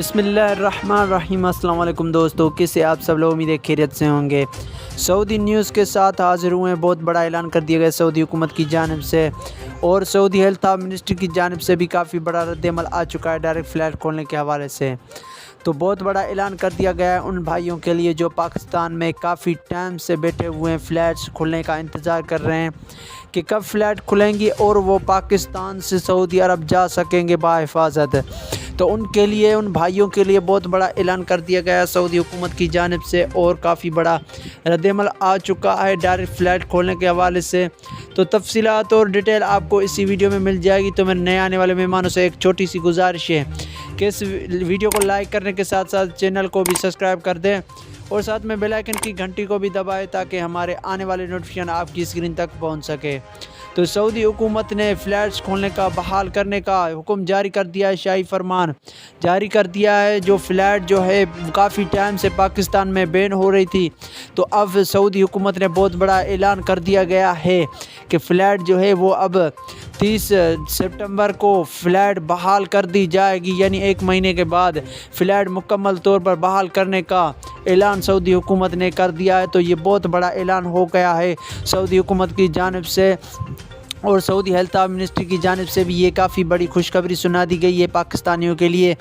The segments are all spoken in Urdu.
بسم اللہ الرحمن الرحیم۔ السلام علیکم دوستو، کیسے آپ سب لوگ؟ امید ہے خیریت سے ہوں گے۔ سعودی نیوز کے ساتھ حاضر ہوئے ہیں۔ بہت بڑا اعلان کر دیا گیا سعودی حکومت کی جانب سے، اور سعودی ہیلتھ منسٹری کی جانب سے بھی کافی بڑا رد عمل آ چکا ہے ڈائریکٹ فلائٹ کھولنے کے حوالے سے۔ تو بہت بڑا اعلان کر دیا گیا ہے ان بھائیوں کے لیے جو پاکستان میں کافی ٹائم سے بیٹھے ہوئے ہیں، فلائٹس کھلنے کا انتظار کر رہے ہیں کہ کب فلائٹ کھلیں گی اور وہ پاکستان سے سعودی عرب جا سکیں گے بحفاظت۔ تو ان کے لیے، ان بھائیوں کے لیے بہت بڑا اعلان کر دیا گیا سعودی حکومت کی جانب سے، اور کافی بڑا رد عمل آ چکا ہے ڈائریکٹ فلائٹ کھولنے کے حوالے سے۔ تو تفصیلات اور ڈیٹیل آپ کو اسی ویڈیو میں مل جائے گی۔ تو میرے نئے آنے والے مہمانوں سے ایک چھوٹی سی گزارش ہے کہ اس ویڈیو کو لائک کرنے کے ساتھ ساتھ چینل کو بھی سبسکرائب کر دیں، اور ساتھ میں بیل آئیکن کی گھنٹی کو بھی دبائیں تاکہ ہمارے آنے والے نوٹیفیکیشن آپ کی اسکرین تک پہنچ سکے۔ تو سعودی حکومت نے فلائٹس کھولنے کا، بحال کرنے کا حکم جاری کر دیا ہے، شاہی فرمان جاری کر دیا ہے۔ جو فلائٹ جو ہے کافی ٹائم سے پاکستان میں بین ہو رہی تھی، تو اب سعودی حکومت نے بہت بڑا اعلان کر دیا گیا ہے کہ فلائٹ جو ہے وہ اب 30 سپٹمبر کو فلائٹ بحال کر دی جائے گی، یعنی ایک مہینے کے بعد فلائٹ مکمل طور پر بحال کرنے کا اعلان سعودی حکومت نے کر دیا ہے۔ تو یہ بہت بڑا اعلان ہو گیا ہے سعودی حکومت کی جانب سے، اور سعودی ہیلتھ منسٹری کی جانب سے بھی یہ کافی بڑی خوشخبری سنا دی گئی ہے پاکستانیوں کے لیے،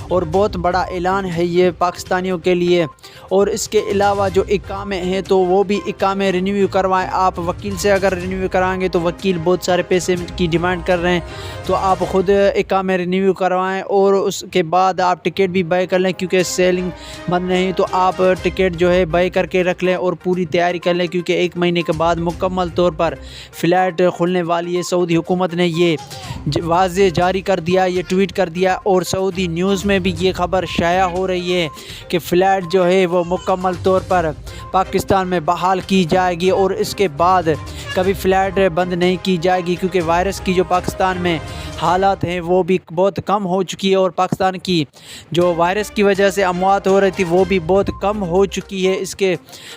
اور بہت بڑا اعلان ہے یہ پاکستانیوں کے لیے۔ اور اس کے علاوہ جو اقامے ہیں تو وہ بھی اقامے رینیو کروائیں۔ آپ وکیل سے اگر رینیو کرائیں گے تو وکیل بہت سارے پیسے کی ڈیمانڈ کر رہے ہیں، تو آپ خود اقامے رینیو کروائیں، اور اس کے بعد آپ ٹکٹ بھی بائی کر لیں، کیونکہ سیلنگ بند نہیں تو آپ ٹکٹ جو ہے بائی کر کے رکھ لیں اور پوری تیاری کر لیں، کیونکہ ایک مہینے کے بعد مکمل طور پر فلائٹ کھلنے والی ہے۔ سعودی حکومت نے یہ واضح جاری کر دیا، یہ ٹویٹ کر دیا، اور سعودی نیوز میں بھی یہ خبر شائع ہو رہی ہے کہ فلائٹ جو ہے وہ مکمل طور پر پاکستان میں بحال کی جائے گی، اور اس کے بعد کبھی فلائٹ بند نہیں کی جائے گی، کیونکہ وائرس کی جو پاکستان میں حالات ہیں وہ بھی بہت کم ہو چکی ہے، اور پاکستان کی جو وائرس کی وجہ سے اموات ہو رہی تھی وہ بھی بہت کم ہو چکی ہے۔ اس کے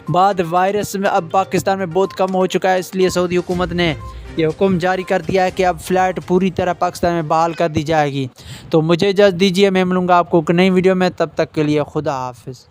بعد وائرس میں اب پاکستان میں بہت کم ہو چکا ہے، اس لیے سعودی حکومت نے یہ حکم جاری کر دیا ہے کہ اب فلائٹ پوری طرح پاکستان میں بحال کر دی جائے گی۔ تو مجھے اجازت دیجیے، میں ملوں گا آپ کو نئی ویڈیو میں، تب تک کے لیے خدا حافظ۔